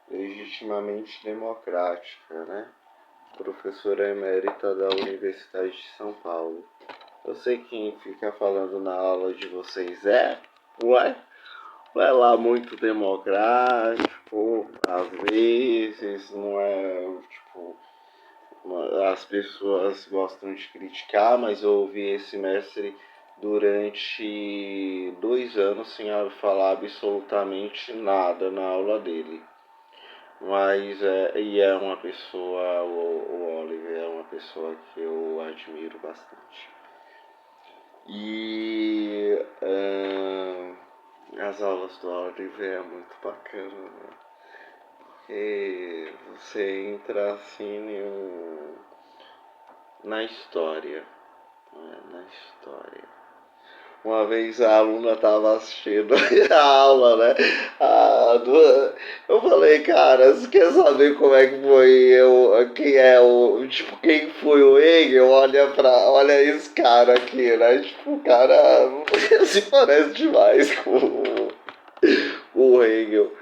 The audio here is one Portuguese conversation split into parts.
legitimamente democrática, né? Professora emérita da Universidade de São Paulo. Eu sei que quem fica falando na aula de vocês não é lá muito democrático, às vezes não é, tipo, as pessoas gostam de criticar, mas eu ouvi esse mestre durante 2 anos sem falar absolutamente nada na aula dele. Mas é uma pessoa, o Oliver é uma pessoa que eu admiro bastante. E as aulas do Oliver é muito bacana, né? Porque você entra assim na história, né? Na história. Uma vez a aluna estava assistindo a aula, né? Eu falei, cara, você quer saber como é que foi quem foi o Hegel? Olha esse cara aqui, né? Tipo, o cara se parece demais com o Hegel.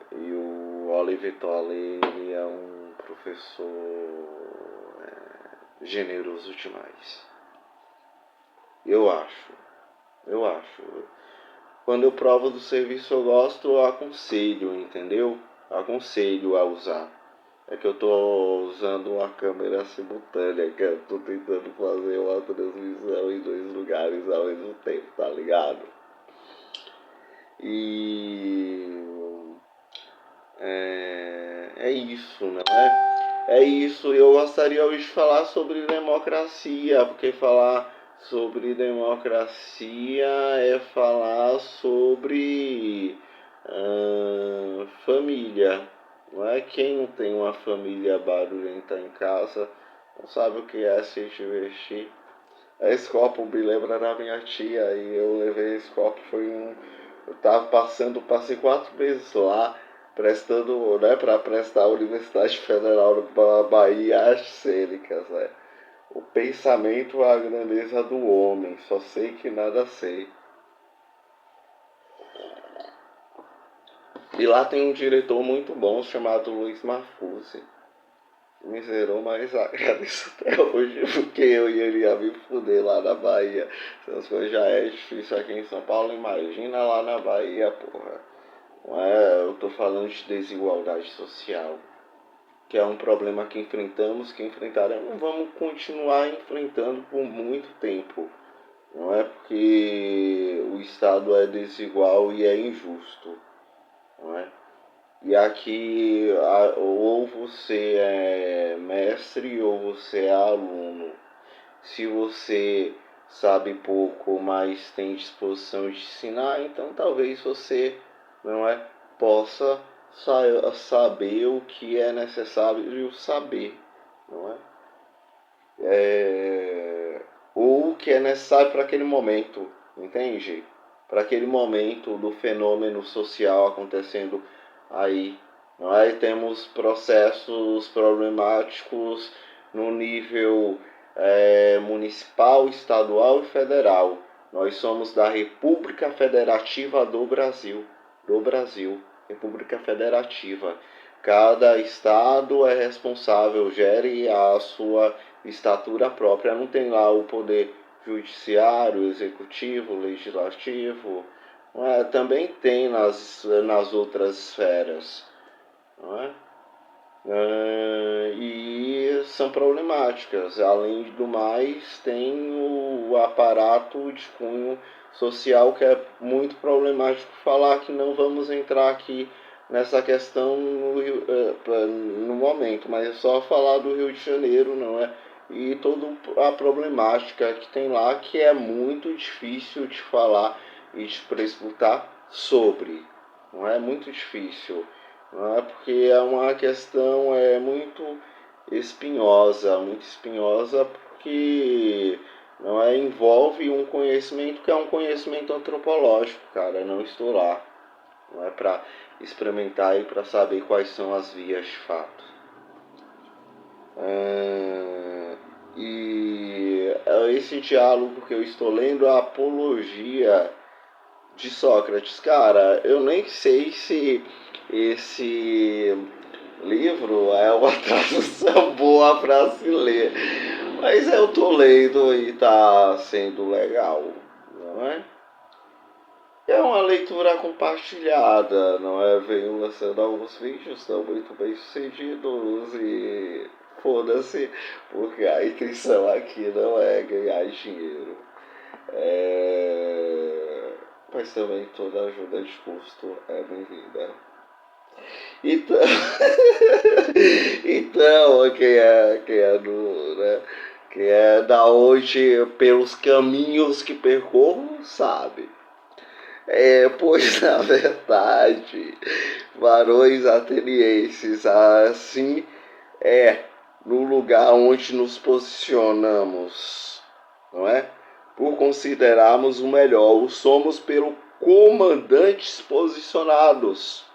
E o Oliver Tolle, ele é um professor generoso demais. Eu acho. Quando eu provo do serviço eu gosto, eu aconselho, entendeu? Aconselho a usar. É que eu tô usando uma câmera simultânea, que eu tô tentando fazer uma transmissão em 2 lugares ao mesmo tempo, tá ligado? E é isso, não é? É isso, eu gostaria hoje de falar sobre democracia, porque falar sobre democracia é falar sobre família, não é? Quem não tem uma família barulhenta em casa não sabe o que é se divertir. Esse copo me lembra da minha tia e eu levei esse copo, eu tava passei 4 meses lá prestando, né, para prestar a Universidade Federal da Bahia as cênicas, né? O pensamento, a grandeza do homem, só sei que nada sei. E lá tem um diretor muito bom chamado Luiz Marfuse. Me zerou, mas agradeço até hoje, porque eu iria me fuder lá na Bahia. Essas coisas já é difícil aqui em São Paulo, imagina lá na Bahia, porra. Não é, eu tô falando de desigualdade social, que é um problema que enfrentamos, que enfrentaremos, vamos continuar enfrentando por muito tempo. Não é porque o Estado é desigual e é injusto, não é? E aqui ou você é mestre ou você é aluno. Se você sabe pouco, mas tem disposição de ensinar, então talvez você não é possa saber o que é necessário saber, não é? Ou o que é necessário para aquele momento, entende? Para aquele momento do fenômeno social acontecendo aí. Aí temos processos problemáticos no nível municipal, estadual e federal. Nós somos da República Federativa do Brasil. República Federativa. Cada estado é responsável, gere a sua estatura própria. Não tem lá o poder judiciário, executivo, legislativo. Também tem nas outras esferas. Não é? E são problemáticas. Além do mais, tem o aparato de cunho social que é muito problemático falar, que não vamos entrar aqui nessa questão no momento, mas é só falar do Rio de Janeiro, não é? E toda a problemática que tem lá, que é muito difícil de falar e de prescrutar sobre. Não é muito difícil. Não é? Porque é uma questão muito espinhosa porque não é, envolve um conhecimento que é um conhecimento antropológico, cara. Não estou lá, não é para experimentar e para saber quais são as vias de fato. E esse diálogo que eu estou lendo, a Apologia de Sócrates, cara, eu nem sei se esse livro é uma tradução boa para se ler. Mas eu tô lendo e tá sendo legal, não é? É uma leitura compartilhada, não é? Venho lançando alguns vídeos, não muito bem sucedidos e foda-se, porque a intenção aqui não é ganhar dinheiro. Mas também toda ajuda de custo é bem-vinda. Então, então quem é do, né? Quem é da hoje pelos caminhos que percorro, sabe? Pois na verdade, varões atenienses, assim no lugar onde nos posicionamos, não é? Por considerarmos o melhor, o somos pelo comandantes posicionados.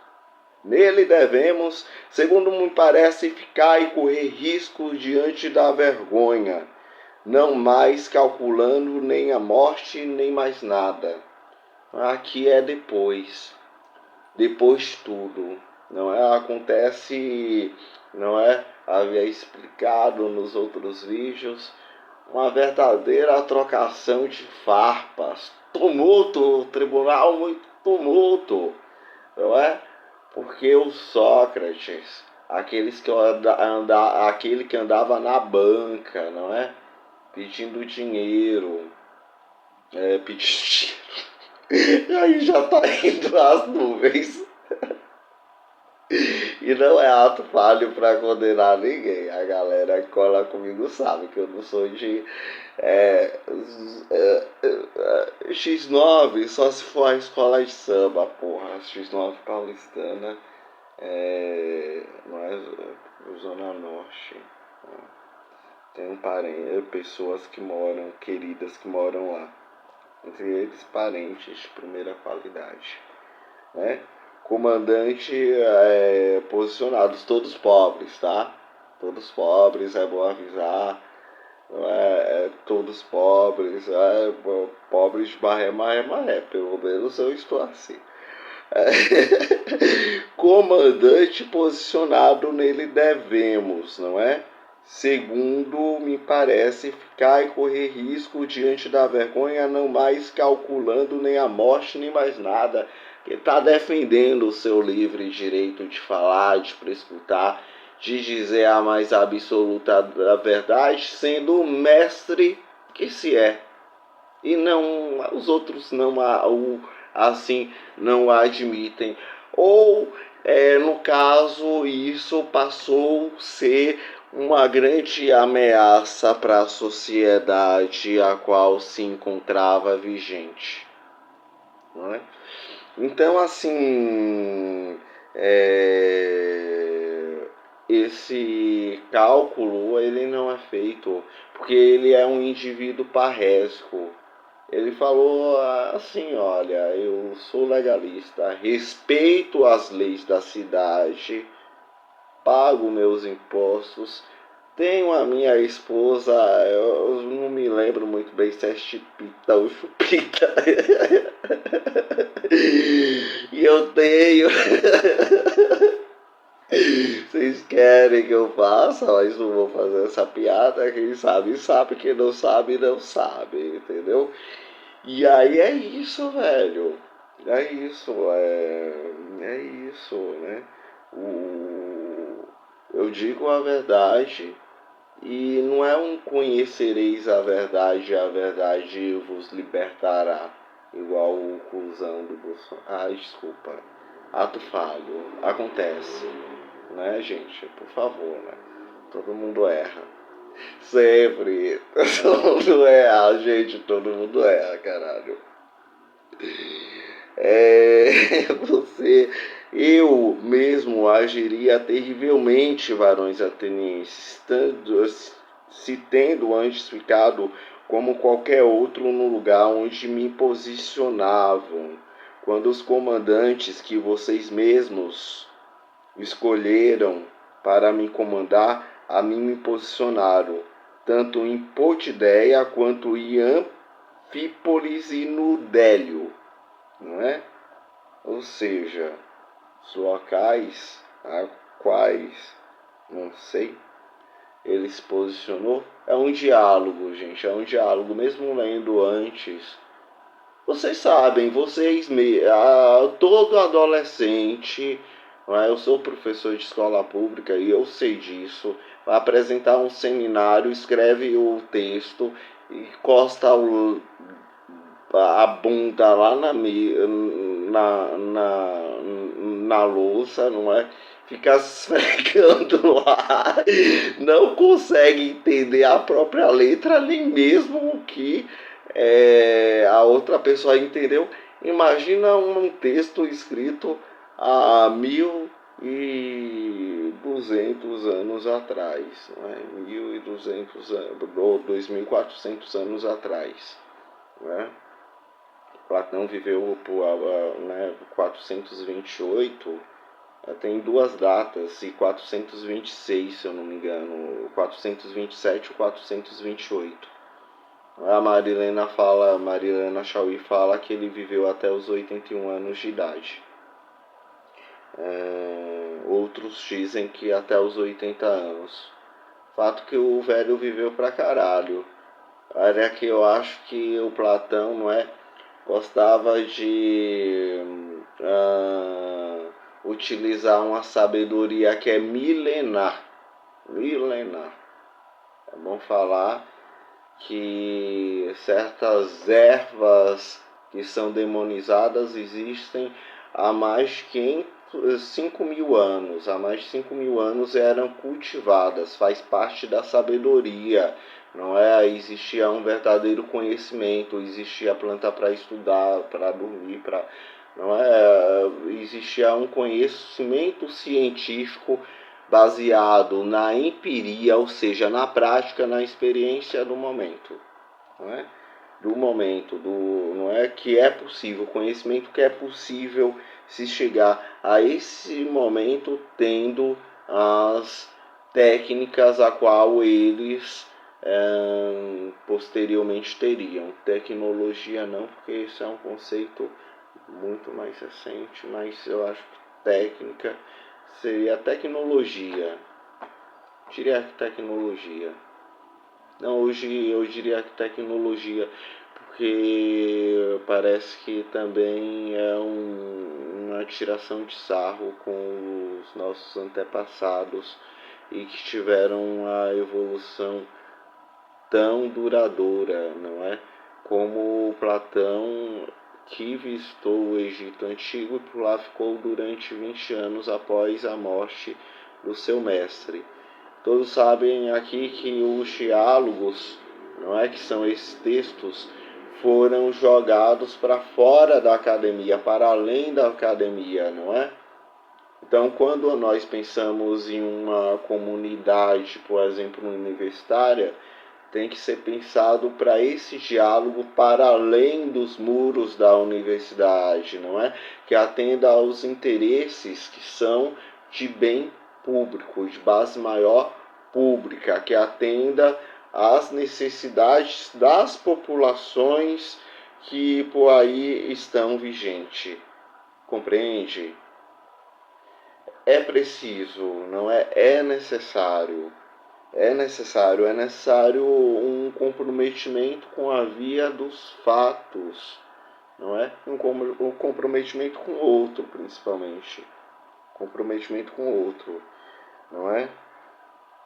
Nele devemos, segundo me parece, ficar e correr riscos diante da vergonha, não mais calculando nem a morte, nem mais nada. Aqui é depois tudo, não é? Acontece, não é? Havia explicado nos outros vídeos, uma verdadeira trocação de farpas, tumulto, tribunal muito tumulto, não é? Porque o Sócrates, aquele que andava na banca, não é? Pedindo dinheiro, pedindo dinheiro. E aí já tá indo as nuvens. E não é ato falho para condenar ninguém. A galera que cola comigo sabe que eu não sou de X9, só se for a escola de samba, porra. X9 paulistana, não é Zona Norte. Tem pessoas que moram, queridas que moram lá. Entre eles, parentes de primeira qualidade, né? Comandante posicionados, todos pobres, tá? Todos pobres, é bom avisar. Todos pobres, pobres de maré, pelo menos eu estou assim. Comandante posicionado nele devemos, não é? Segundo me parece, ficar e correr risco diante da vergonha, não mais calculando nem a morte, nem mais nada, que está defendendo o seu livre direito de falar, de prescrutar, de dizer a mais absoluta da verdade, sendo o mestre que se é. E não, os outros assim não admitem. Ou, no caso, isso passou a ser uma grande ameaça para a sociedade a qual se encontrava vigente. Não é? Então, assim, esse cálculo ele não é feito porque ele é um indivíduo parresco. Ele falou assim, olha, eu sou legalista, respeito as leis da cidade, pago meus impostos, tenho a minha esposa, eu não me lembro muito bem se é Chipita ou Chupita, e eu tenho... Vocês querem que eu faça, mas não vou fazer essa piada. Quem sabe, sabe. Quem não sabe, não sabe. Entendeu? E aí é isso, velho. É isso. É isso, né? Eu digo a verdade. E não é um conhecereis a verdade vos libertará. Igual o cuzão do Bolsonaro. Desculpa. Ato falho. Acontece. Né, gente? Por favor, né? Todo mundo erra. Sempre. Todo mundo erra, gente. Todo mundo erra, caralho. Eu mesmo agiria terrivelmente, varões atenienses, se tendo antes ficado como qualquer outro no lugar onde me posicionavam, quando os comandantes que vocês mesmos escolheram para me comandar, a mim me posicionaram, tanto em Potideia quanto em Anfípolis e no Délio, não é? Ou seja, os locais a quais, não sei, ele se posicionou. É um diálogo, gente, é um diálogo, mesmo lendo antes. Vocês sabem, todo adolescente, não é? Eu sou professor de escola pública e eu sei disso. Vai apresentar um seminário, escreve o texto, encosta a bunda lá na louça, não é? Fica esfregando lá, não consegue entender a própria letra, nem mesmo o que a outra pessoa entendeu. Imagina um texto escrito há 1.200 anos atrás, não é? 1.200 anos, ou 2.400 anos atrás, né? Platão viveu por 428, tem duas datas, e 426, se eu não me engano, 427 ou 428. A Marilena Chauí fala que ele viveu até os 81 anos de idade. Outros dizem que até os 80 anos. Fato que o velho viveu pra caralho. Olha que eu acho que o Platão, não é, gostava de utilizar uma sabedoria que é milenar. Milenar. É bom falar que certas ervas que são demonizadas existem há mais de 5.000 anos. Há mais de 5.000 anos eram cultivadas, faz parte da sabedoria, não é? Existia um verdadeiro conhecimento, existia planta para estudar, para dormir, não é? Existia um conhecimento científico baseado na empiria, ou seja, na prática, na experiência do momento, não é? Não é, que é possível, conhecimento que é possível se chegar a esse momento tendo as técnicas a qual eles posteriormente teriam. Tecnologia não, porque isso é um conceito muito mais recente, mas eu acho que técnica seria tecnologia. Eu diria que tecnologia. Não, hoje eu diria que tecnologia, porque parece que também é uma tiração de sarro com os nossos antepassados e que tiveram a evolução tão duradoura, não é? Como Platão, que visitou o Egito Antigo e por lá ficou durante 20 anos após a morte do seu mestre. Todos sabem aqui que os diálogos, não é, que são esses textos, foram jogados para fora da academia, para além da academia, não é? Então, quando nós pensamos em uma comunidade, por exemplo, universitária, tem que ser pensado para esse diálogo para além dos muros da universidade, não é? Que atenda aos interesses que são de bem público, de base maior pública, que atenda às necessidades das populações que por aí estão vigentes. Compreende? É preciso, não é? É necessário um comprometimento com a via dos fatos, não é? Um comprometimento com o outro, principalmente. Comprometimento com o outro, não é?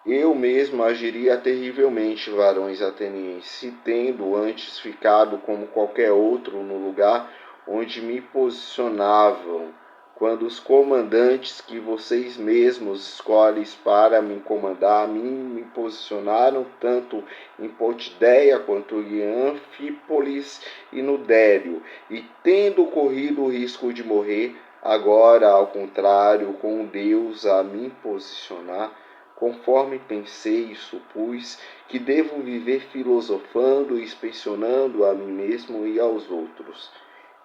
Eu mesmo agiria terrivelmente, varões atenienses, se tendo antes ficado como qualquer outro no lugar onde me posicionavam, quando os comandantes que vocês mesmos escolhem para me comandar, me posicionaram tanto em Potideia quanto em Anfípolis e no Dério, e tendo corrido o risco de morrer, agora, ao contrário, com Deus a me posicionar, conforme pensei e supus que devo viver filosofando e inspecionando a mim mesmo e aos outros.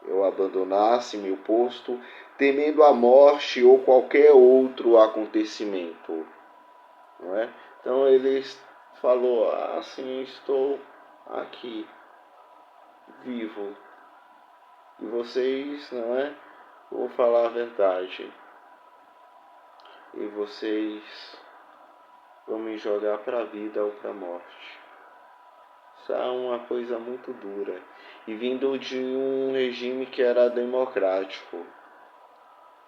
Eu abandonasse meu posto, temendo a morte ou qualquer outro acontecimento. Não é? Então ele falou, assim, estou aqui, vivo. E vocês, não é? Vou falar a verdade. e vocês vão me jogar para a vida ou para a morte. Isso é uma coisa muito dura. E vindo de um regime que era democrático,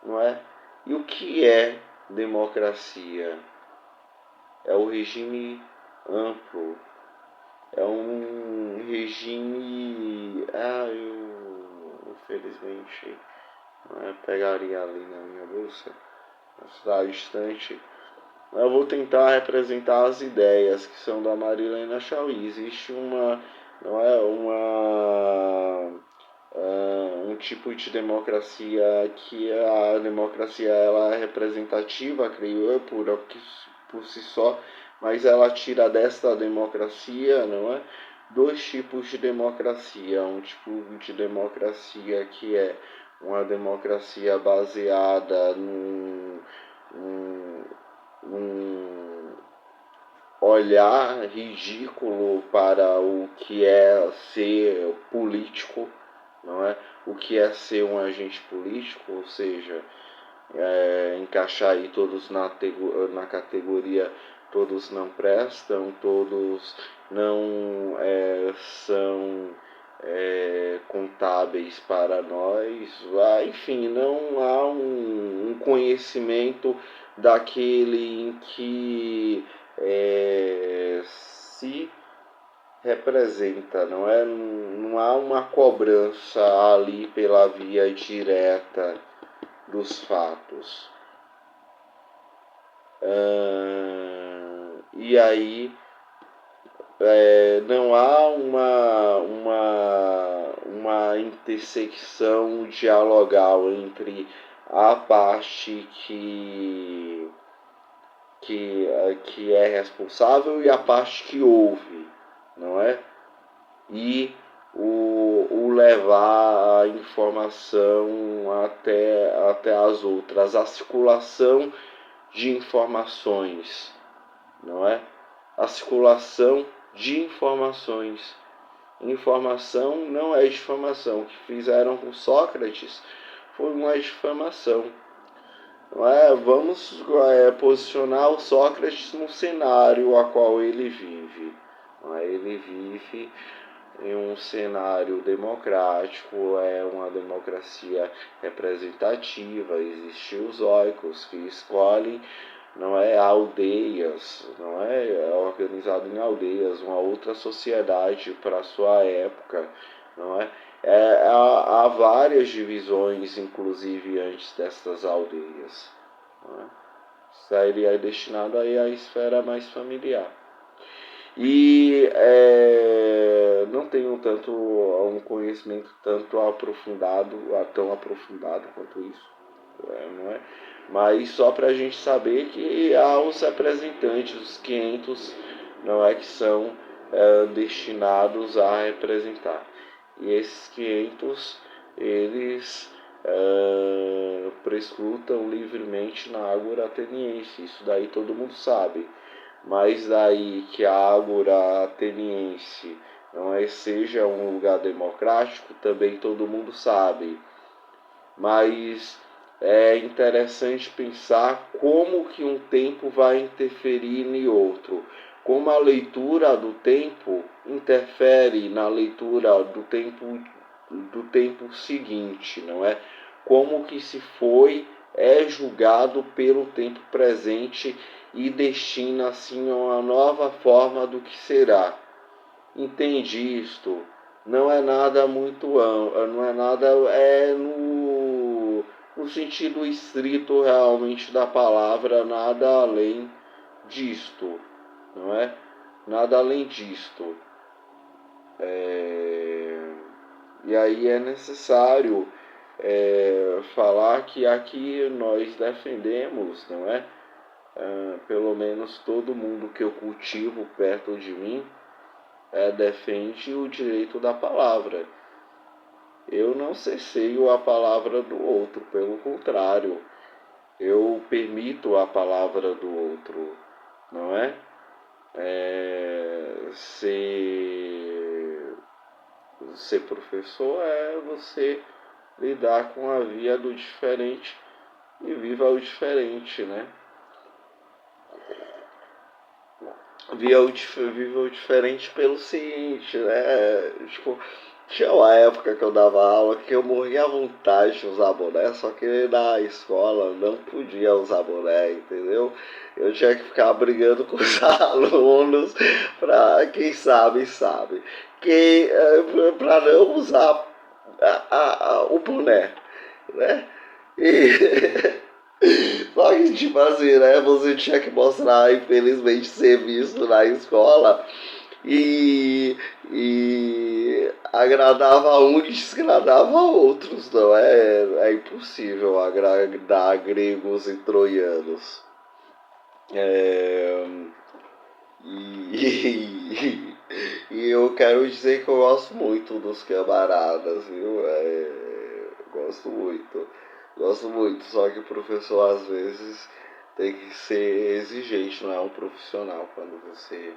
não é? E o que é democracia? É o regime amplo. É um regime... eu infelizmente pegaria ali na minha bolsa, está distante. Eu vou tentar representar as ideias que são da Marilena Chauí. Existe não é um tipo de democracia que a democracia ela é representativa, creio eu, por si só, mas ela tira desta democracia, não é? Dois tipos de democracia. Um tipo de democracia que é uma democracia baseada num olhar ridículo para o que é ser político, não é? O que é ser um agente político, ou seja, encaixar aí todos na categoria todos não prestam, todos não são contábeis para nós, enfim, não há um conhecimento daquele em que se representa, não é? Não há uma cobrança ali pela via direta dos fatos. E aí não há uma intersecção dialogal entre a parte que é responsável e a parte que ouve, não é? E o levar a informação até as outras, a circulação de informações, não é? A circulação de informações. Informação não é difamação. O que fizeram com Sócrates foi uma difamação. Não é? Vamos posicionar o Sócrates no cenário a qual ele vive. Não é? Ele vive em um cenário democrático, é uma democracia representativa, existem os oikos que escolhem, não é, aldeias, não é organizado em aldeias, uma outra sociedade para a sua época, não é? Há várias divisões, inclusive antes destas aldeias, não é? Seria destinado aí à esfera mais familiar. E não tenho tanto um conhecimento tanto aprofundado, tão aprofundado quanto isso, não é? Mas só para a gente saber que há os representantes, os 500, não é, que são destinados a representar. E esses 500, eles prescrutam livremente na Ágora Ateniense, isso daí todo mundo sabe. Mas daí que a Ágora Ateniense não seja um lugar democrático, também todo mundo sabe. Mas é interessante pensar como que um tempo vai interferir em outro. Como a leitura do tempo interfere na leitura do tempo seguinte, não é? Como que se foi é julgado pelo tempo presente e destina assim uma nova forma do que será. Entende isto? Não é nada muito amplo, não é nada no sentido estrito realmente da palavra, nada além disto, não é? Nada além disto. E aí é necessário falar que aqui nós defendemos, não é? Pelo menos todo mundo que eu cultivo perto de mim defende o direito da palavra. Eu não cerceio a palavra do outro, pelo contrário, eu permito a palavra do outro, não é? Ser professor é você lidar com a via do diferente e viva o diferente, né? viveu diferente pelo seguinte, né? Tipo, tinha uma época que eu dava aula que eu morria à vontade de usar boné, só que na escola não podia usar boné, entendeu? Eu tinha que ficar brigando com os alunos pra quem sabe, sabe. Que, pra não usar o boné, né? E só que, tipo assim, né? Você tinha que mostrar, infelizmente, serviço na escola e, e agradava um e desagradava outros, não é? É impossível agradar gregos e troianos. É, e eu quero dizer que eu gosto muito dos camaradas, viu? Gosto muito. Gosto muito, só que o professor às vezes tem que ser exigente, não é um profissional quando você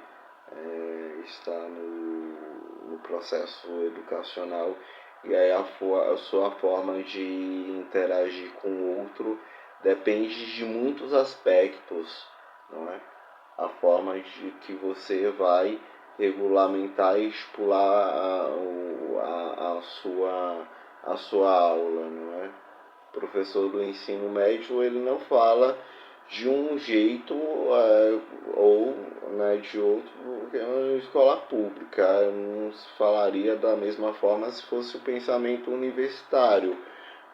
está no processo educacional e aí a sua forma de interagir com o outro depende de muitos aspectos, não é? A forma de que você vai regulamentar e estipular a sua aula, não é? O professor do ensino médio ele não fala de um jeito ou né, de outro, porque é uma escola pública não se falaria da mesma forma se fosse o pensamento universitário,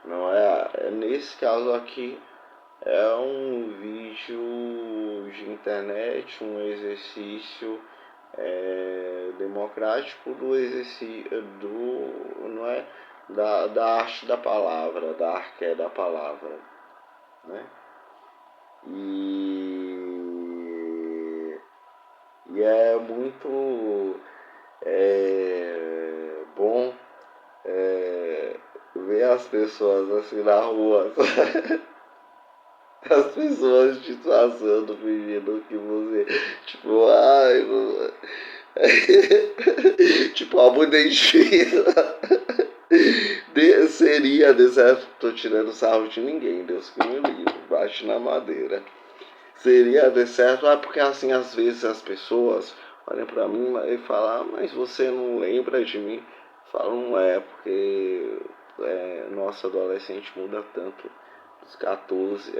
não é? Nesse caso aqui é um vídeo de internet, um exercício democrático do exercício não é da arte da palavra, da arqué da palavra, né? E, e é muito bom ver as pessoas assim na rua. As pessoas te traçando, fingindo que você. Tipo, ai. Tipo, a mãe seria, de certo, tô tirando sarro de ninguém, Deus que me livre, bate na madeira. Seria de certo, porque assim, às vezes as pessoas olham pra mim e falam, mas você não lembra de mim? Falo, não é, porque nossa adolescente muda tanto dos 14,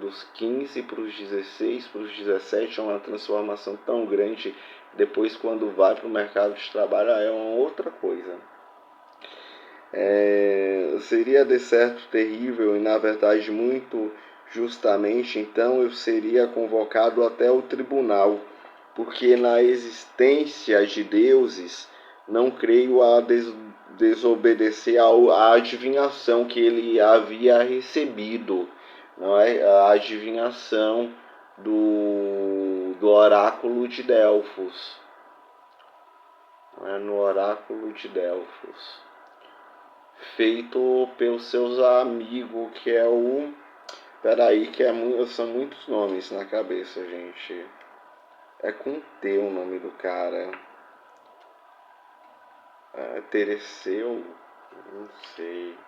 dos 15 para os 16, para os 17 é uma transformação tão grande. Depois, quando vai para o mercado de trabalho, é uma outra coisa. Seria de certo terrível e, na verdade, muito justamente, então eu seria convocado até o tribunal, porque na existência de deuses não creio a desobedecer à adivinhação que ele havia recebido, não é? A adivinhação do oráculo de Delfos, não é? No oráculo de Delfos, feito pelos seus amigos, que é o... Peraí, que são muitos nomes na cabeça, gente. É com T o nome do cara. Tereceu? Não sei.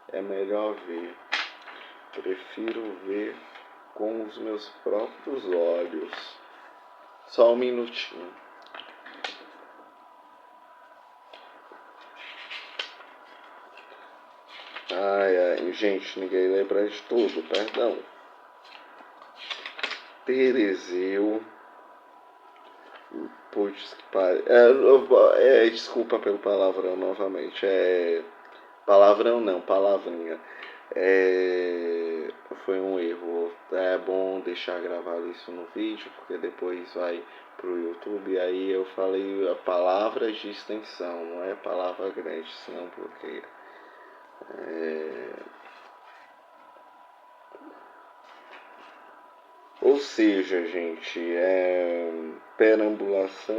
É melhor ver. Prefiro ver com os meus próprios olhos. Só um minutinho. Ai, gente, ninguém lembra de tudo, perdão. Tereseu. Putz, que pariu. Desculpa pelo palavrão novamente. Palavrão não, palavrinha. Foi um erro. É bom deixar gravado isso no vídeo, porque depois vai pro YouTube. E aí eu falei a palavra de extensão, não é palavra grande, senão bloqueia. Ou seja, gente, perambulação.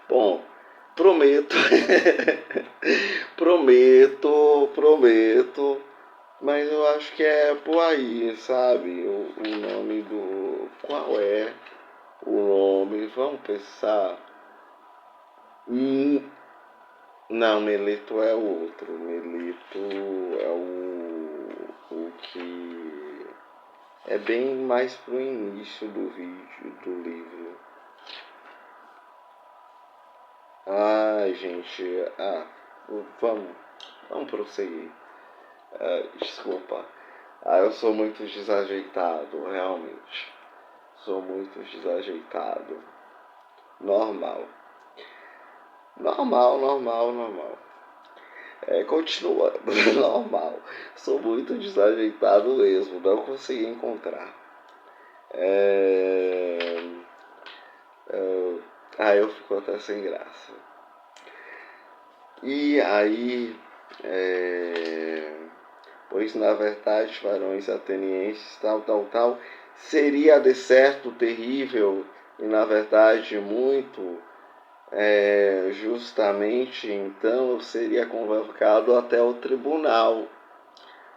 Bom, prometo, prometo, mas eu acho que é por aí, sabe? O nome do. Qual é o nome? Vamos pensar. Não, Melito é o outro. Melito é o. que é bem mais pro início do vídeo, do livro. Gente, vamos prosseguir. Desculpa. Eu sou muito desajeitado, realmente. Sou muito desajeitado. Normal. Continuando. Normal. Sou muito desajeitado mesmo. Não consegui encontrar. Eu fico até sem graça. E aí, pois na verdade, varões atenienses, tal, seria de certo terrível e na verdade muito, justamente então eu seria convocado até o tribunal,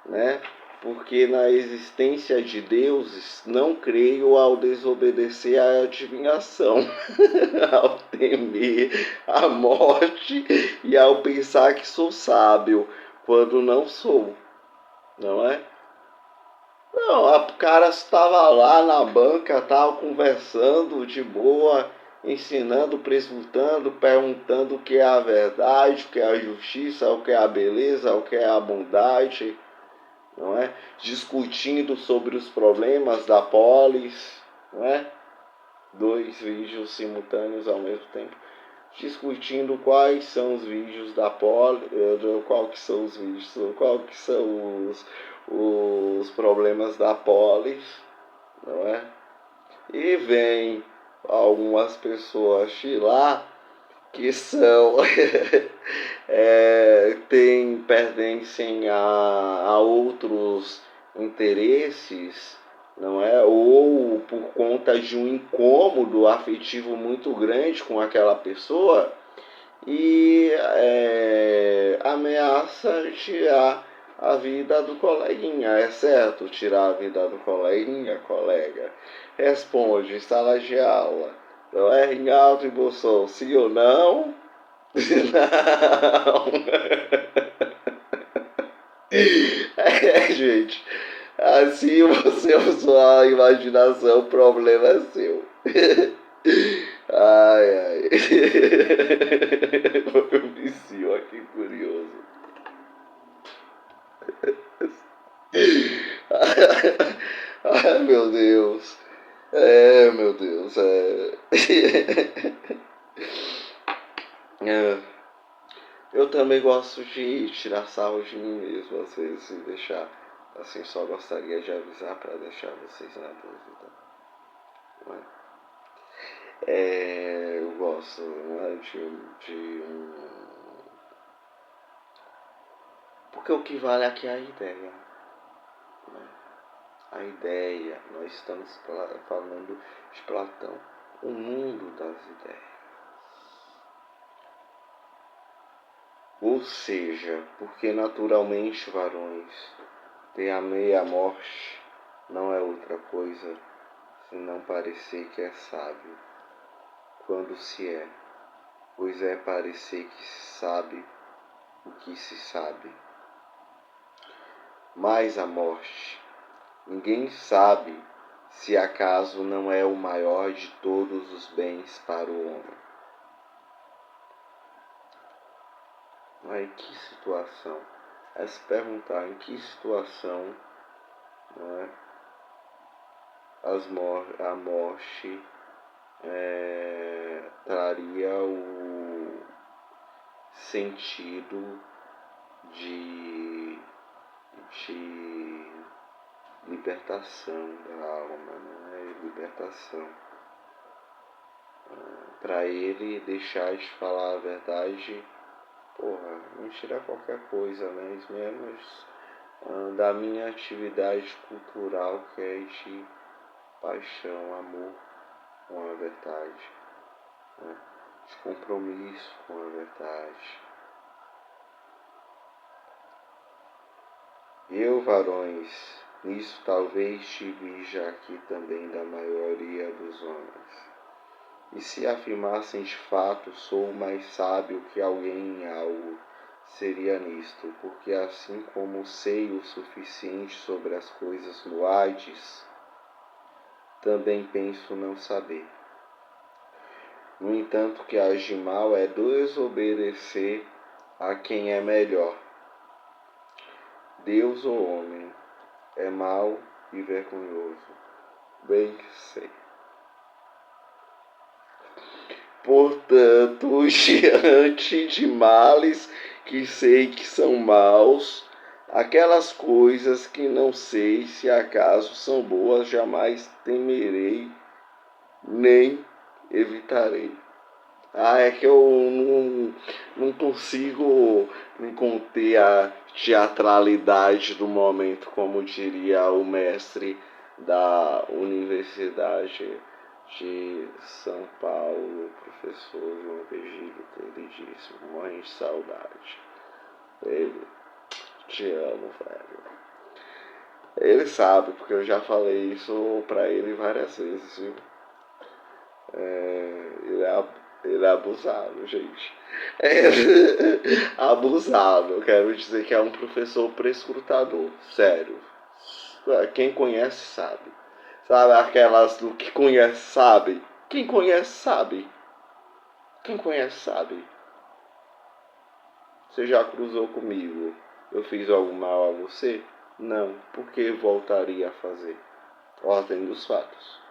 né? Porque na existência de deuses não creio ao desobedecer à adivinhação, ao temer a morte e ao pensar que sou sábio, quando não sou, não é? Não, o cara estava lá na banca, tal, conversando de boa, ensinando, presutando, perguntando o que é a verdade, o que é a justiça, o que é a beleza, o que é a bondade, não é? Discutindo sobre os problemas da polis, não é? 2 vídeos simultâneos ao mesmo tempo, discutindo quais são os vídeos da polis, qual que são os problemas da polis, não é? E vem algumas pessoas de lá que são pertencem a outros interesses, não é? Ou por conta de um incômodo afetivo muito grande com aquela pessoa e ameaça tirar a vida do coleguinha. É certo tirar a vida do coleguinha, colega? Responde, sala de aula. Não é, Rinaldo e Bolsonaro? Sim ou não? Não. Gente. Assim você usou a imaginação, o problema é seu. Ai. Eu vicio aqui, curioso. Ai, meu Deus. Meu Deus. Eu também gosto de tirar sarro de mim mesmo, às vezes, e deixar. Assim, só gostaria de avisar para deixar vocês na dúvida. Eu gosto, né, de porque o que vale aqui é a ideia. Né? A ideia, nós estamos falando de Platão, o mundo das ideias. Ou seja, porque naturalmente, varões, temei a morte não é outra coisa senão parecer que é sábio, quando se é, pois é parecer que se sabe o que se sabe. Mas a morte, ninguém sabe se acaso não é o maior de todos os bens para o homem. Mas que situação? É se perguntar em que situação, não é, a morte traria o sentido de libertação da alma, não é? Libertação. Para ele deixar de falar a verdade, não tirar qualquer coisa, mas menos da minha atividade cultural, que é de paixão, amor com a verdade, né? De compromisso com a verdade. Eu, varões, nisso talvez divija aqui também da maioria dos homens. E se afirmassem de fato, sou mais sábio que alguém em algo, seria nisto, porque assim como sei o suficiente sobre as coisas no Hades, também penso não saber. No entanto, que agir mal é desobedecer a quem é melhor. Deus ou homem é mau e vergonhoso, bem sei. Portanto, diante de males que sei que são maus, aquelas coisas que não sei se acaso são boas, jamais temerei, nem evitarei. É que eu não consigo me conter a teatralidade do momento, como diria o mestre da Universidade de São Paulo, professor João Virgílio, que ele disse, morre de saudade. Ele, te amo, velho. Ele sabe, porque eu já falei isso pra ele várias vezes, viu? Ele é abusado, gente. Abusado. Quero dizer que é um professor prescrutador. Sério. Quem conhece sabe. Sabe aquelas do que conhece sabe? Quem conhece sabe. Quem conhece sabe. Você já cruzou comigo. Eu fiz algum mal a você? Não. Por que voltaria a fazer? Ordem dos fatos.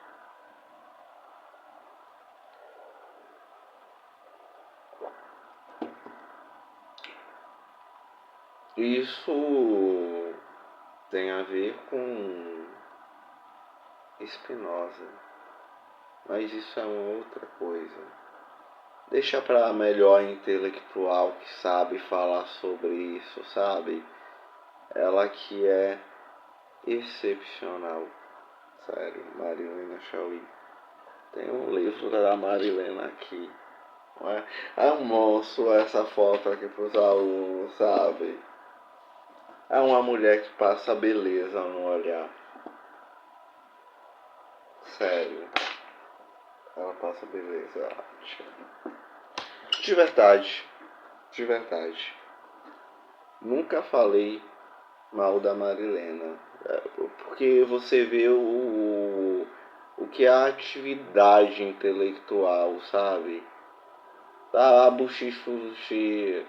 Isso tem a ver com Spinoza, mas isso é uma outra coisa. Deixa para a melhor intelectual que sabe falar sobre isso, sabe? Ela que é excepcional. Sério, Marilena Chauí. Tem um livro da Marilena aqui. Não é? Eu mostro essa foto aqui para os alunos, sabe? É uma mulher que passa beleza no olhar. Sério. Ela passa beleza. De verdade. De verdade. Nunca falei mal da Marilena. Porque você vê o que é a atividade intelectual, sabe? Tá buchichos de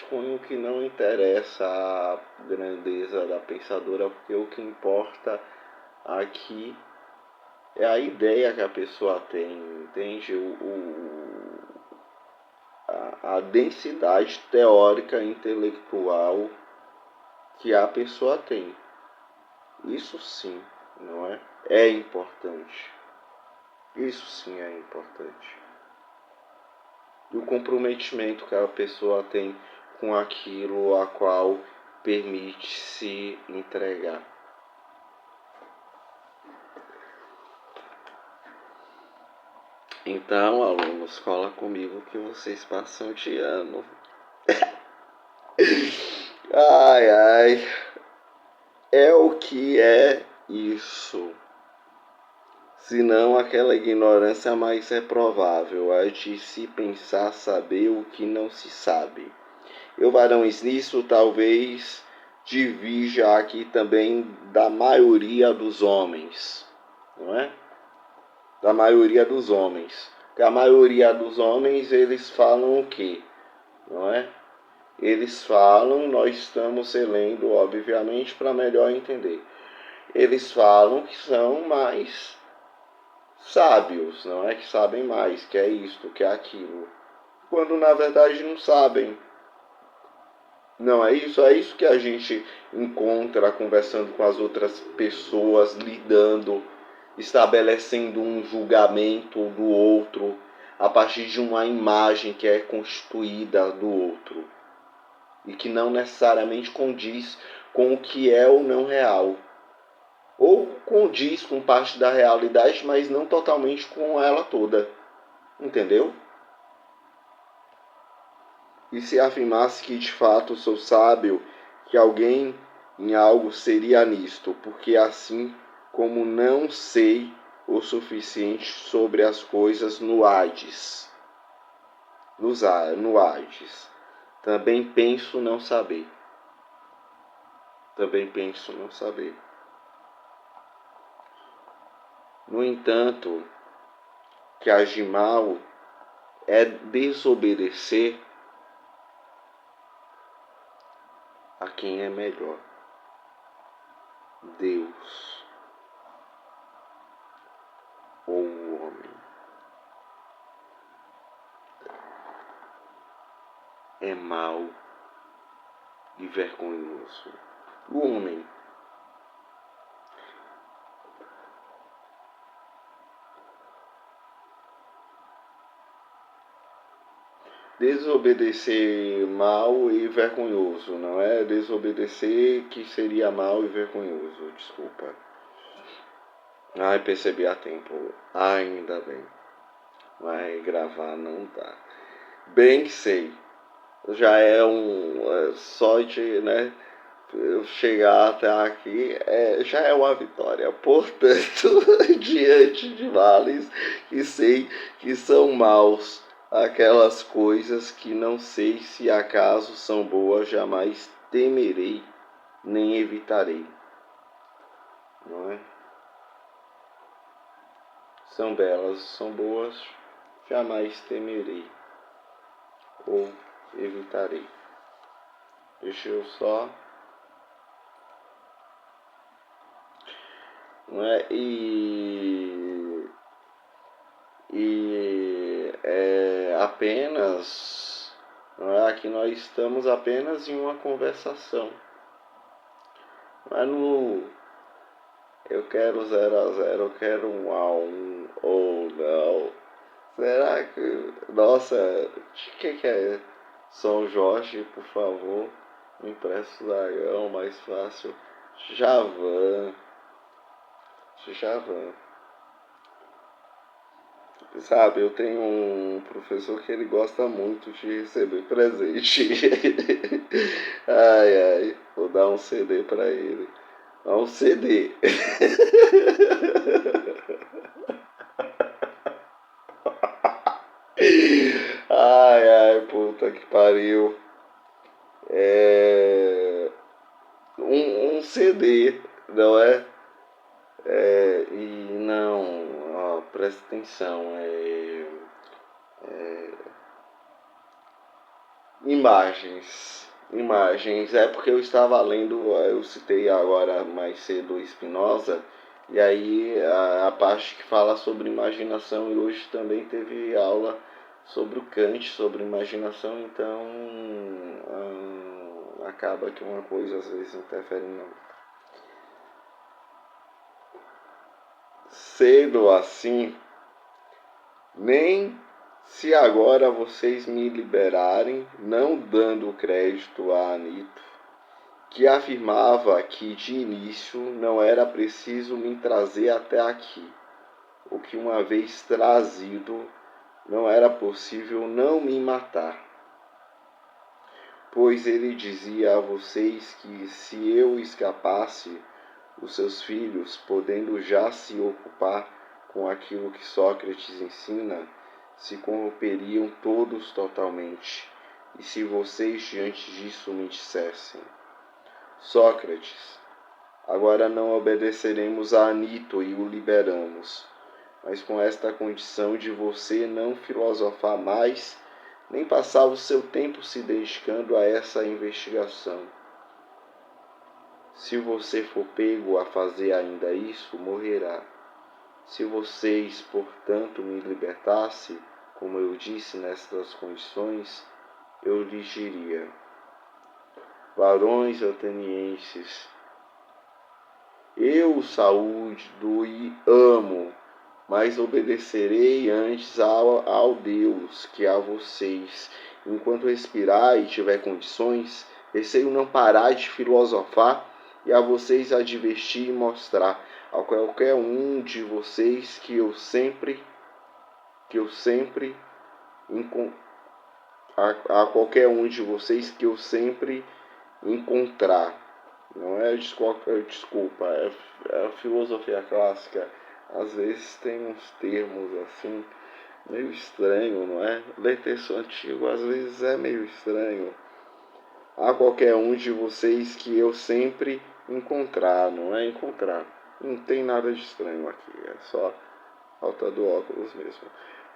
cunho que não interessa a grandeza da pensadora, porque o que importa aqui é a ideia que a pessoa tem, entende? A densidade teórica e intelectual que a pessoa tem. Isso sim, não é? É importante. Isso sim é importante. E o comprometimento que a pessoa tem com aquilo a qual permite se entregar. Então, alunos, cola comigo que vocês passam de ano. Ai, ai. É o que é isso. Senão aquela ignorância mais reprovável, a de se pensar saber o que não se sabe. Eu, varões, nisso talvez divirja aqui também da maioria dos homens, não é? Da maioria dos homens. Porque a maioria dos homens, eles falam o quê? Não é? Eles falam, nós estamos relendo, obviamente, para melhor entender. Eles falam que são mais sábios, não é? Que sabem mais, que é isto, que é aquilo. Quando na verdade não sabem. Não é isso? É isso que a gente encontra conversando com as outras pessoas, lidando, estabelecendo um julgamento do outro a partir de uma imagem que é constituída do outro e que não necessariamente condiz com o que é ou não real. Ou condiz com parte da realidade, mas não totalmente com ela toda. Entendeu? E se afirmasse que de fato sou sábio, que alguém em algo seria nisto, porque assim como não sei o suficiente sobre as coisas no Hades, no Hades. Também penso não saber. Também penso não saber. No entanto, que agir mal é desobedecer a quem é melhor, Deus ou o homem. É mau e vergonhoso. O homem desobedecer mal e vergonhoso, não é desobedecer que seria mal e vergonhoso, desculpa. Ai, percebi a tempo, ainda bem, mas gravar não dá. Bem sei, já é sorte, né? Eu chegar até aqui já é uma vitória. Portanto, diante de males que sei que são maus, aquelas coisas que não sei se acaso são boas, jamais temerei, nem evitarei. Não é? São belas, são boas, jamais temerei ou evitarei. Deixa eu só. Não é? Apenas, não é? Aqui nós estamos apenas em uma conversação. Não é no eu quero 0 a 0, eu quero 1 a 1 ou não. Será que. Nossa, de que é? São Jorge, por favor, me empresta o dragão mais fácil. Javan. Javan. Sabe, eu tenho um professor que ele gosta muito de receber presente. Ai, ai, vou dar um CD pra ele. Dá um CD. Ai, ai, puta que pariu. Um CD, não é? E não, ó, presta atenção, imagens, é porque eu estava lendo, eu citei agora mais cedo Spinoza, e aí a parte que fala sobre imaginação, e hoje também teve aula sobre o Kant, sobre imaginação, então acaba que uma coisa às vezes interfere na outra. Sendo assim, nem se agora vocês me liberarem, não dando crédito a Anito, que afirmava que de início não era preciso me trazer até aqui, o que uma vez trazido não era possível não me matar. Pois ele dizia a vocês que se eu escapasse, os seus filhos, podendo já se ocupar com aquilo que Sócrates ensina, se corromperiam todos totalmente. E se vocês diante disso me dissessem: Sócrates, agora não obedeceremos a Anito e o liberamos, mas com esta condição de você não filosofar mais, nem passar o seu tempo se dedicando a essa investigação. Se você for pego a fazer ainda isso, morrerá. Se vocês, portanto, me libertassem, como eu disse nestas condições, eu lhes diria: varões atenienses, eu os saúdo e amo, mas obedecerei antes ao Deus que a vocês. Enquanto respirar e tiver condições, receio não parar de filosofar e a vocês advertir e mostrar a qualquer um de vocês que eu sempre a qualquer um de vocês que eu sempre encontrar. Não é desculpa, é a filosofia clássica. Às vezes tem uns termos assim meio estranho, não é? Ler texto antigo às vezes é meio estranho. A qualquer um de vocês que eu sempre encontrar, não é encontrar. Não tem nada de estranho aqui, é só falta do óculos mesmo.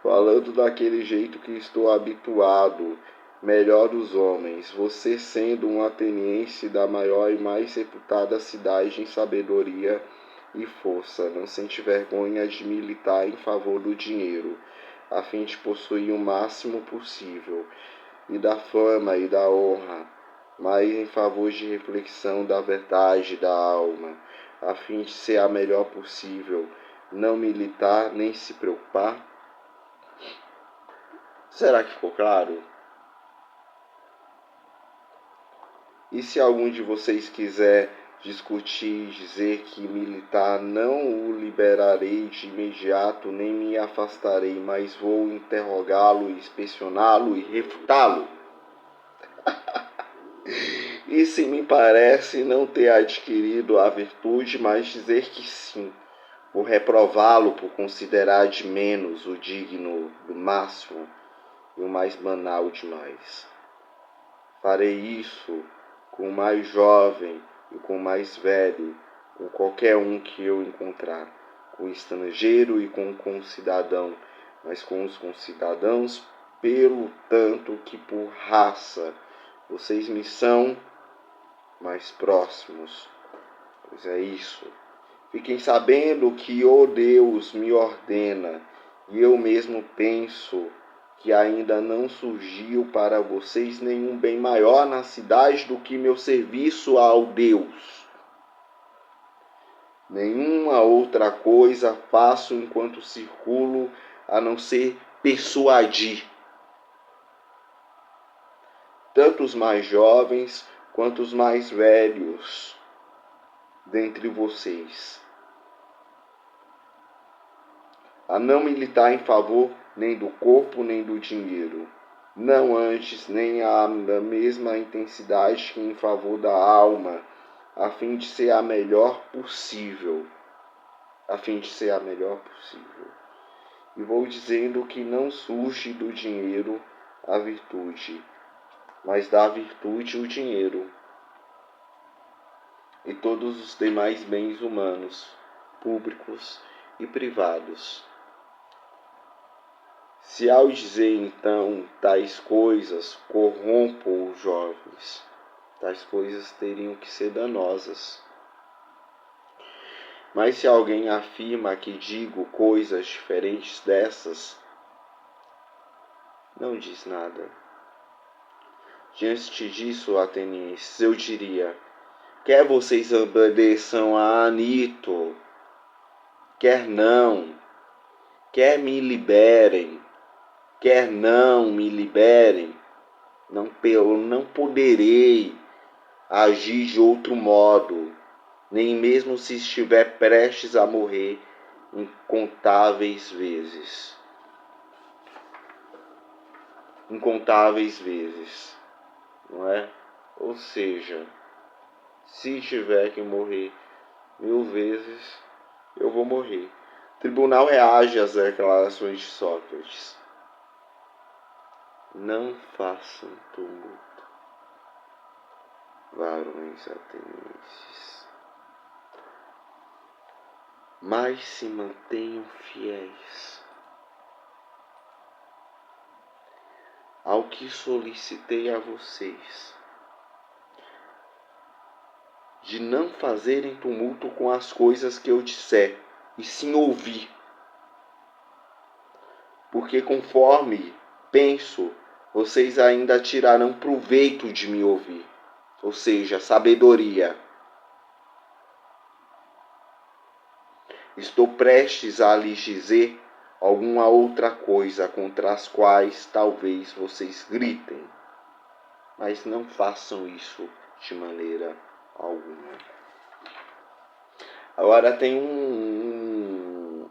Falando daquele jeito que estou habituado, melhor dos homens, você sendo um ateniense da maior e mais reputada cidade em sabedoria e força, não sente vergonha de militar em favor do dinheiro, a fim de possuir o máximo possível, e da fama e da honra, mas em favor de reflexão da verdade da alma, a fim de ser a melhor possível, não militar nem se preocupar? Será que ficou claro? E se algum de vocês quiser discutir e dizer que militar não o liberarei de imediato, nem me afastarei, mas vou interrogá-lo, inspecioná-lo e refutá-lo? E se me parece não ter adquirido a virtude, mas dizer que sim, por reprová-lo, por considerar de menos o digno do máximo e o mais banal demais. Farei isso com o mais jovem e com o mais velho, com qualquer um que eu encontrar, com o estrangeiro e com o concidadão, mas com os concidadãos, pelo tanto que por raça vocês me são mais próximos. Pois é isso. Fiquem sabendo que o Deus me ordena, e eu mesmo penso que ainda não surgiu para vocês nenhum bem maior na cidade do que meu serviço ao Deus. Nenhuma outra coisa faço enquanto circulo, a não ser persuadir tanto os mais jovens quanto os mais velhos dentre vocês, a não militar em favor nem do corpo nem do dinheiro, não antes nem a mesma intensidade que em favor da alma, a fim de ser a melhor possível, E vou dizendo que não surge do dinheiro a virtude, mas da virtude o dinheiro e todos os demais bens humanos, públicos e privados. Se ao dizer então tais coisas corrompo os jovens, tais coisas teriam que ser danosas. Mas se alguém afirma que digo coisas diferentes dessas, não diz nada. Diante disso, atenienses, eu diria: quer vocês obedeçam a Anito, quer não, quer me liberem, quer não me liberem, eu não poderei agir de outro modo, nem mesmo se estiver prestes a morrer incontáveis vezes. Incontáveis vezes, não é? Ou seja, se tiver que morrer 1000 vezes, eu vou morrer. O tribunal reage às declarações de Sócrates. Não façam tumulto, varões atenienses, mas se mantenham fiéis ao que solicitei a vocês, de não fazerem tumulto com as coisas que eu disser, e sim ouvir. Porque conforme penso, vocês ainda tirarão proveito de me ouvir, ou seja, sabedoria. Estou prestes a lhes dizer alguma outra coisa contra as quais talvez vocês gritem, mas não façam isso de maneira alguma. Agora tem um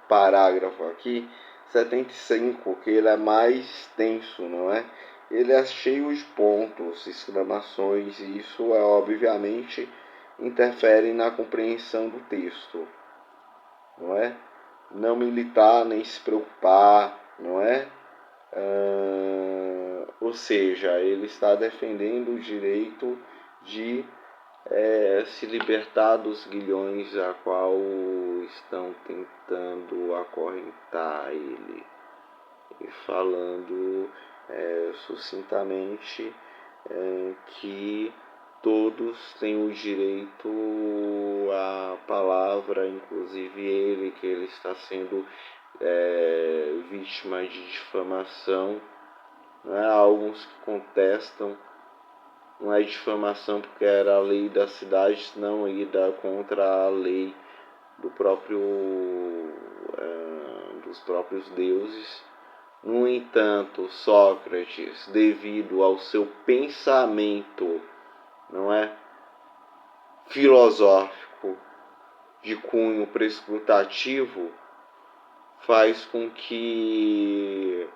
parágrafo aqui, 75, que ele é mais tenso, não é? Ele é cheio de pontos, exclamações, e isso obviamente interfere na compreensão do texto, não é? não militar nem se preocupar, não é? Ou seja, ele está defendendo o direito de se libertar dos grilhões a qual estão tentando acorrentar ele. E falando sucintamente que todos têm o direito à palavra, inclusive ele, que ele está sendo vítima de difamação. Não é? Alguns que contestam, não é difamação porque era a lei da cidade, não ida contra a lei do dos próprios deuses. No entanto, Sócrates, devido ao seu pensamento, não é, filosófico de cunho prescrutativo, faz com que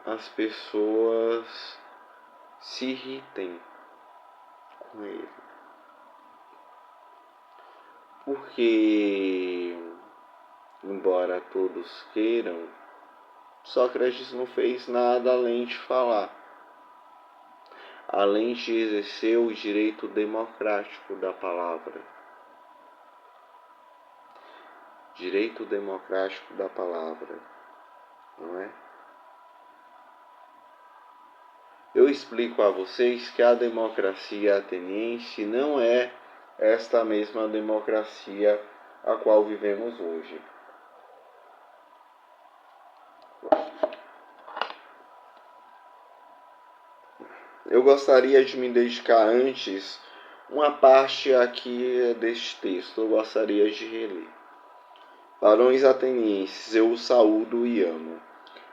as pessoas se irritem com ele. Porque, embora todos queiram, Sócrates não fez nada além de falar, além de exercer o direito democrático da palavra. Direito democrático da palavra, não é? Eu explico a vocês que a democracia ateniense não é esta mesma democracia a qual vivemos hoje. Eu gostaria de me dedicar antes uma parte aqui deste texto, eu gostaria de reler. Varões atenienses, eu os saúdo e amo,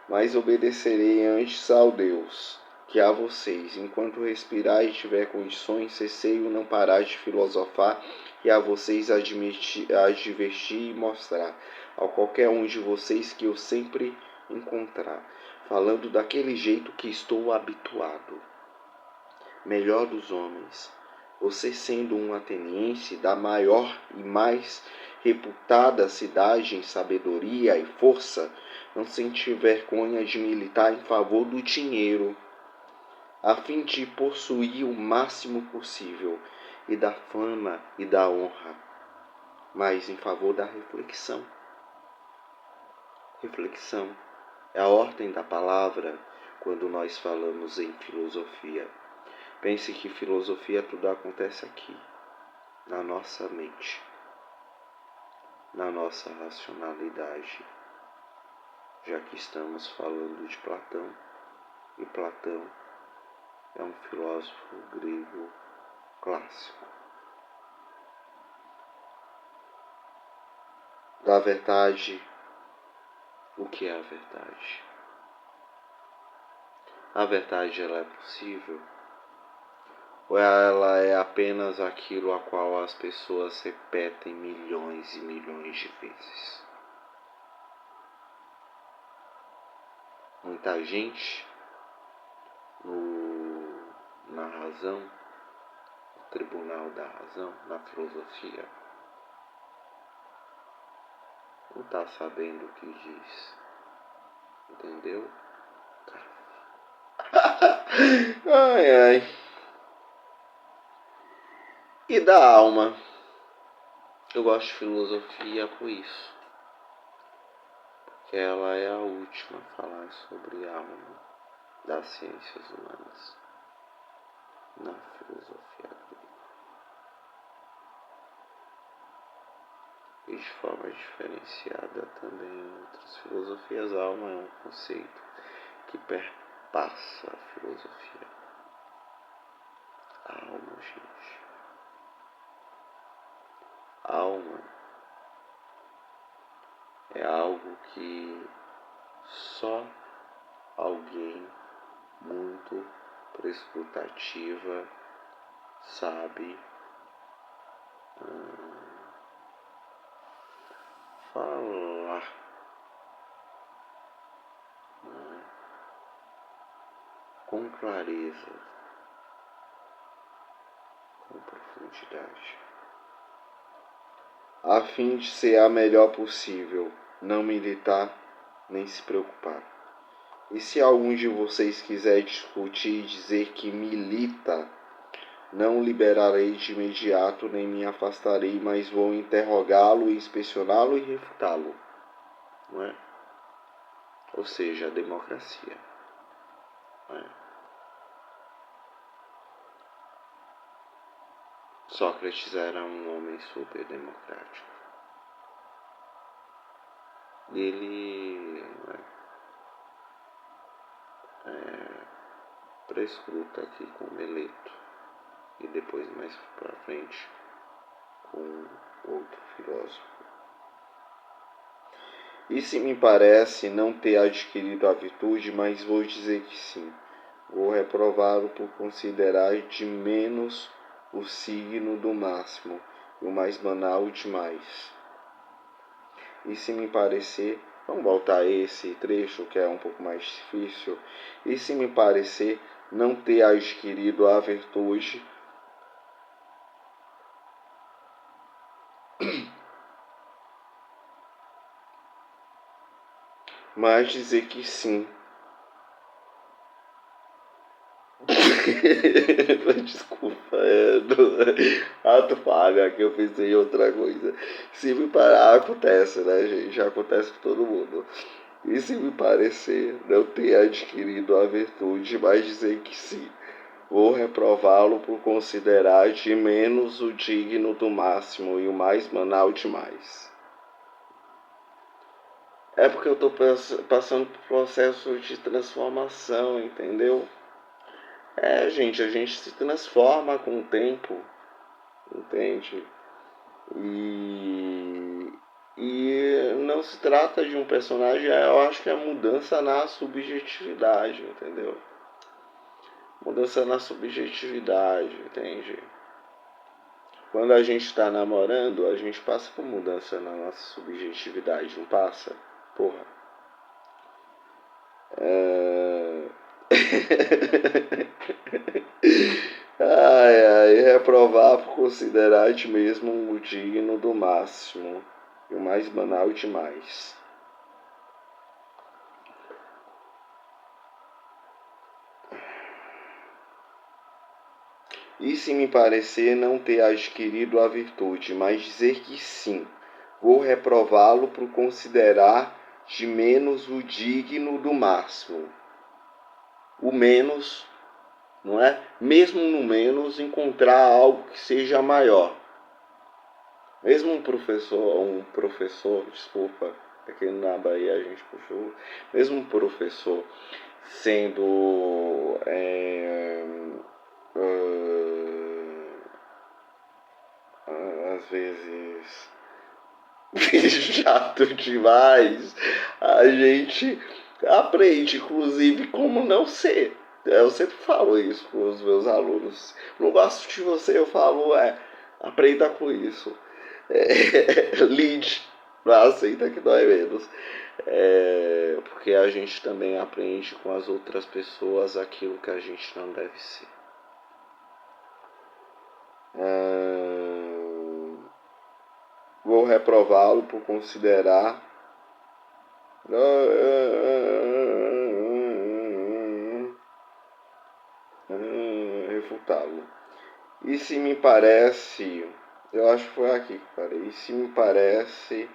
mas obedecerei antes ao Deus que a vocês. Enquanto respirar e tiver condições, receio não parar de filosofar e a vocês advertir e mostrar a qualquer um de vocês que eu sempre encontrar, falando daquele jeito que estou habituado. Melhor dos homens, você sendo um ateniense da maior e mais reputada cidade em sabedoria e força, não sente vergonha de militar em favor do dinheiro, a fim de possuir o máximo possível, e da fama e da honra, mas em favor da reflexão. Reflexão é a ordem da palavra quando nós falamos em filosofia. Pense que filosofia tudo acontece aqui, na nossa mente, na nossa racionalidade, já que estamos falando de Platão, e Platão é um filósofo grego clássico. Da verdade, o que é a verdade? A verdade, ela é possível? Ou ela é apenas aquilo a qual as pessoas repetem milhões e milhões de vezes? Muita gente na razão, no tribunal da razão, na filosofia, não está sabendo o que diz. Entendeu? Ai, ai. E da alma? Eu gosto de filosofia por isso. Porque ela é a última a falar sobre a alma das ciências humanas na filosofia grega. E de forma diferenciada também em outras filosofias, a alma é um conceito que perpassa a filosofia. A alma, gente. A alma é algo que só alguém muito prescrutativa sabe falar, com clareza, com profundidade. a fim de ser a melhor possível, não militar nem se preocupar. E se algum de vocês quiser discutir e dizer que milita, não liberarei de imediato nem me afastarei, mas vou interrogá-lo, inspecioná-lo e refutá-lo. Não é? Ou seja, a democracia. Não é? Sócrates era um homem super democrático. Ele prescruta aqui com Meleto e depois mais para frente com outro filósofo. E se me parece não ter adquirido a virtude, mas vou dizer que sim. Vou reprová-lo por considerar de menos o signo do máximo e o mais banal demais. E se me parecer, vamos voltar a esse trecho que é um pouco mais difícil. E se me parecer não ter adquirido a virtude, mas dizer que sim. Desculpa, ato falha que eu pensei em outra coisa. Se me parar, acontece, né, gente? Já acontece com todo mundo. E se me parecer não ter adquirido a virtude, mas dizer que sim, vou reprová-lo por considerar de menos o digno do máximo e o mais banal demais. É porque eu estou passando por processo de transformação, entendeu? Gente, a gente se transforma com o tempo, entende? E não se trata de um personagem, eu acho que é mudança na subjetividade, entendeu? Mudança na subjetividade, entende? Quando a gente está namorando, a gente passa por mudança na nossa subjetividade, não passa? Porra. Reprovar por considerar-te mesmo o digno do máximo e o mais banal demais. E se me parecer não ter adquirido a virtude, mas dizer que sim, vou reprová-lo por considerar de menos o digno do máximo. O menos, não é? Mesmo no menos, encontrar algo que seja maior. Mesmo um professor, desculpa, aqui na Bahia a gente puxou, mesmo um professor sendo às vezes chato demais, a gente aprende, inclusive, como não ser. Eu sempre falo isso com os meus alunos. Não gosto de você, eu falo, aprenda com isso. Lide, aceita que dói menos. Porque a gente também aprende com as outras pessoas aquilo que a gente não deve ser. Vou reprová-lo por considerar refutá-lo. E se me parece, eu acho que foi aqui que parei, e se me parece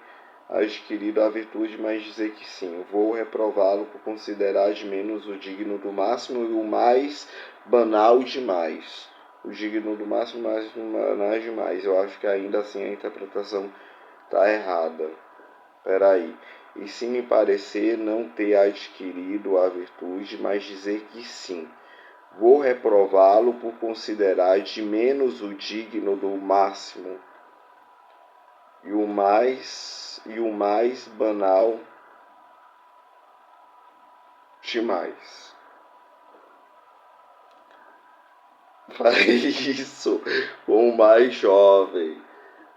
adquirido a virtude, mas dizer que sim, vou reprová-lo por considerar de menos o digno do máximo e o mais banal demais. O digno do máximo e o mais banal demais. Eu acho que ainda assim a interpretação está errada. Peraí. E se me parecer não ter adquirido a virtude, mas dizer que sim, vou reprová-lo por considerar de menos o digno do máximo e o mais banal demais. Faz isso com o mais jovem,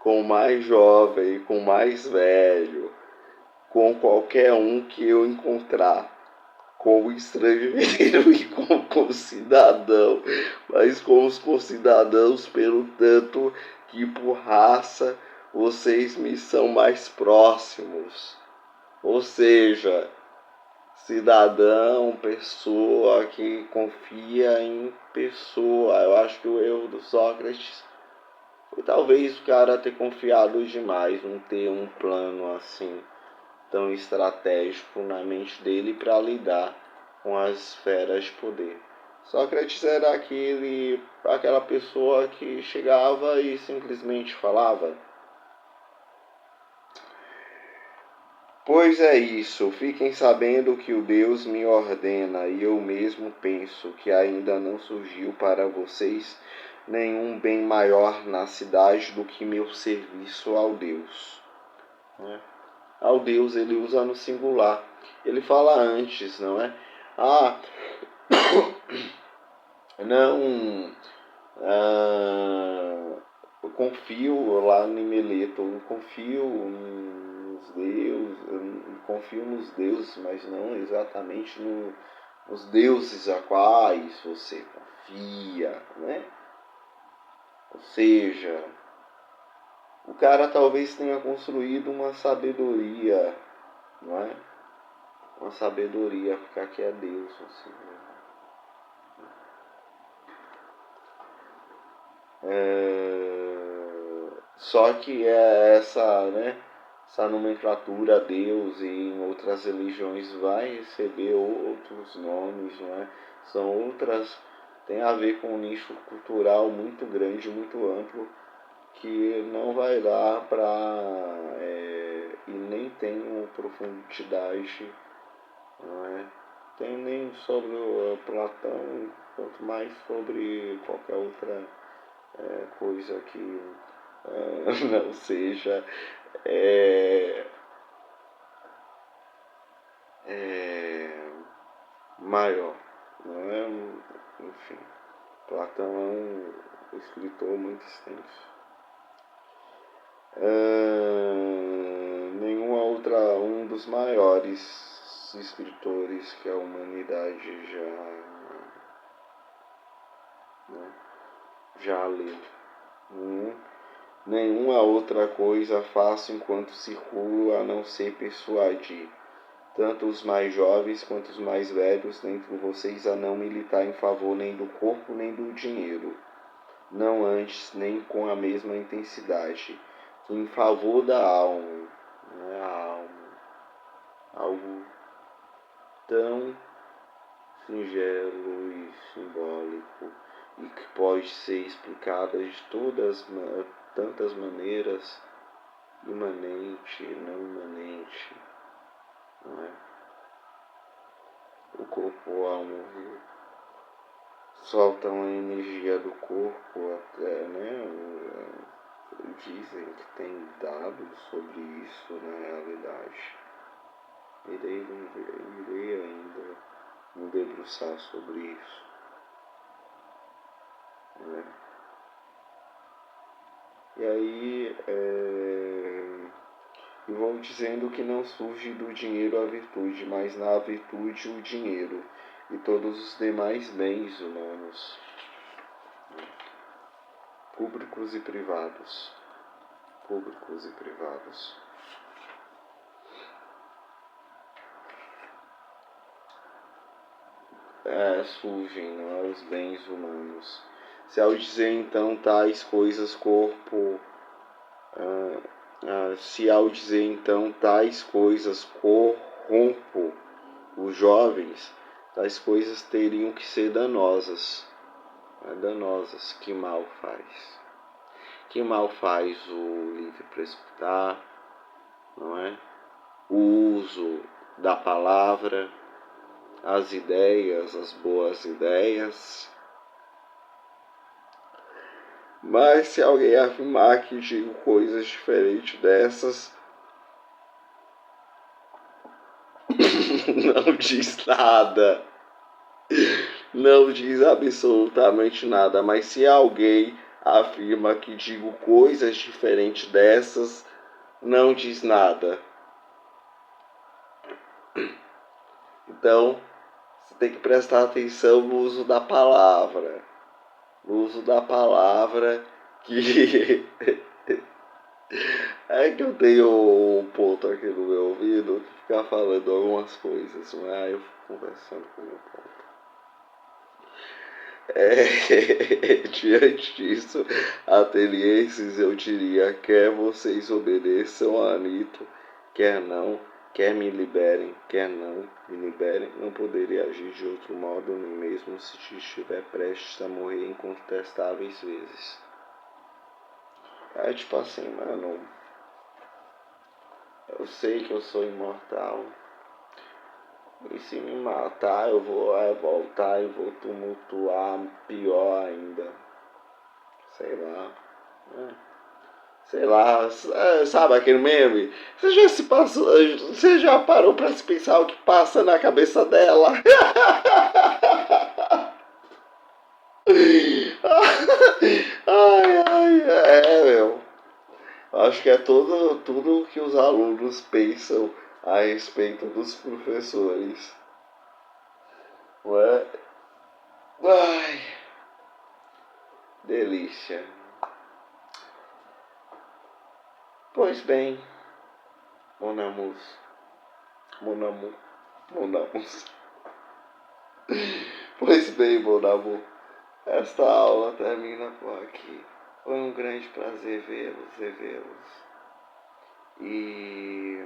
com o mais velho, com qualquer um que eu encontrar, com o estrangeiro e com o cidadão, mas com os concidadãos pelo tanto que por raça vocês me são mais próximos. Ou seja, cidadão, pessoa que confia em pessoa. Eu acho que o erro do Sócrates foi talvez o cara ter confiado demais, não ter um plano assim tão estratégico na mente dele para lidar com as esferas de poder. Sócrates era aquela pessoa que chegava e simplesmente falava: pois é isso, fiquem sabendo que o Deus me ordena e eu mesmo penso que ainda não surgiu para vocês nenhum bem maior na cidade do que meu serviço ao Deus. Ao Deus ele usa no singular. Ele fala antes, não é? Não, eu confio lá em Meleto, eu confio nos deuses, eu confio nos deuses, mas não exatamente nos deuses a quais você confia, né? Ou seja, o cara talvez tenha construído uma sabedoria, não é? Uma sabedoria, ficar que é Deus, assim, né? Só que essa nomenclatura Deus e em outras religiões vai receber outros nomes, não é? São outras, tem a ver com um nicho cultural muito grande, muito amplo, que não vai dar para e nem tem uma profundidade, não é? Tem nem sobre o Platão, quanto mais sobre qualquer outra coisa que não seja maior, não é? Enfim, Platão é um escritor muito extenso. Nenhuma outra, um dos maiores escritores que a humanidade já leu. Nenhuma outra coisa faço enquanto circulo a não ser persuadir tanto os mais jovens quanto os mais velhos dentre vocês a não militar em favor nem do corpo nem do dinheiro, não antes nem com a mesma intensidade, que em favor da alma, né? A alma, algo tão singelo e simbólico e que pode ser explicado de tantas maneiras, imanente, não imanente, não é? O corpo, a alma soltam a energia do corpo até, né? Dizem que tem dados sobre isso na realidade. Irei ainda me debruçar sobre isso, né? E aí e vão dizendo que não surge do dinheiro a virtude, mas na virtude o dinheiro e todos os demais bens humanos, públicos e privados. Surgem, não é, os bens humanos. Se ao dizer então tais coisas corrompo os jovens, tais coisas teriam que ser danosas. Danosas, que mal faz? Que mal faz o livre prescritar, não é? O uso da palavra, as ideias, as boas ideias. Mas se alguém afirmar que digo coisas diferentes dessas, não diz nada. Não diz absolutamente nada. Mas se alguém afirma que digo coisas diferentes dessas, não diz nada. Então, você tem que prestar atenção no uso da palavra. No uso da palavra que É que eu tenho um ponto aqui no meu ouvido que fica falando algumas coisas, mas aí eu fico conversando com o meu ponto. Diante disso, atenienses, eu diria, quer vocês obedeçam a Anito, quer não, quer me liberem, quer não me liberem, não poderia agir de outro modo, nem mesmo se estiver prestes a morrer incontestáveis vezes. É tipo assim, mano, eu sei que eu sou imortal, e se me matar eu vou voltar e vou tumultuar pior ainda. Sei lá. Sei lá, sabe aquele meme? Você já parou pra se pensar o que passa na cabeça dela? Ai, ai, meu. Acho que é tudo que os alunos pensam a respeito dos professores. Não é? Ai, delícia. Pois bem, mon amour, mon amour, mon amour. Pois bem, mon amour, esta aula termina por aqui. Foi um grande prazer vê-los, revê-los. E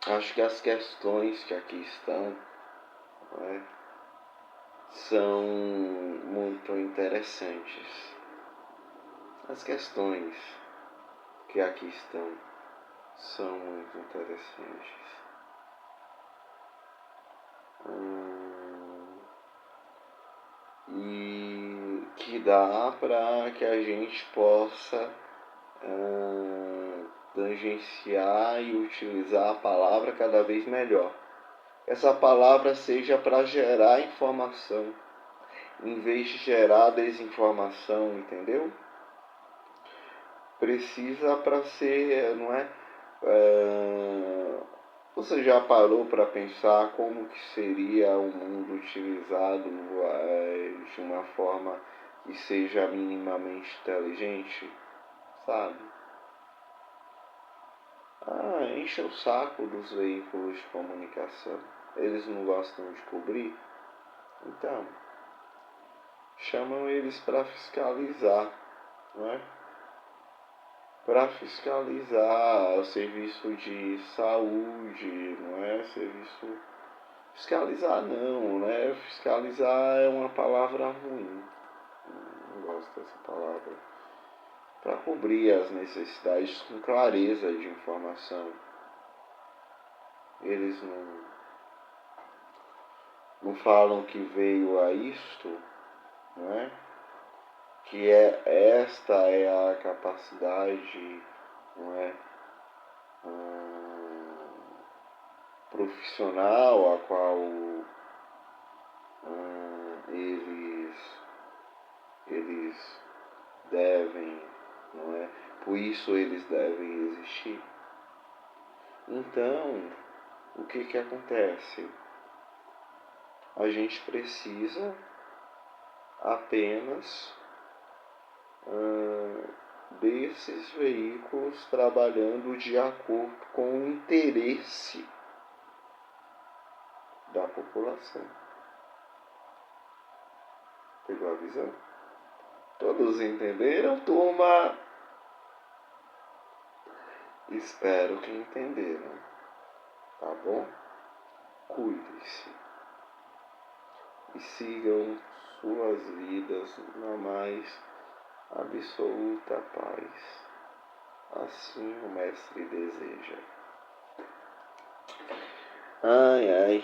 acho que as questões que aqui estão, né, são muito interessantes. As questões que aqui estão são muito interessantes. E que dá para que a gente possa tangenciar e utilizar a palavra cada vez melhor. Essa palavra seja para gerar informação, em vez de gerar desinformação, entendeu? Precisa para ser, não é? Você já parou para pensar como que seria o mundo utilizado de uma forma que seja minimamente inteligente, sabe? Enche o saco dos veículos de comunicação. Eles não gostam de cobrir? Então, chamam eles para fiscalizar, não é? Para fiscalizar o serviço de saúde, não é? Serviço. Fiscalizar não, né? Fiscalizar é uma palavra ruim. Não gosto dessa palavra. Para cobrir as necessidades com clareza de informação. Eles não falam que veio a isto, não é? Que esta é a capacidade, não é? Profissional a qual eles devem, não é? Por isso eles devem existir. Então, o que acontece? A gente precisa apenas desses veículos trabalhando de acordo com o interesse da população. Pegou a visão? Todos entenderam, turma? Espero que entenderam. Tá bom? Cuide-se. E sigam suas vidas na mais absoluta paz. Assim o mestre deseja. Ai, ai.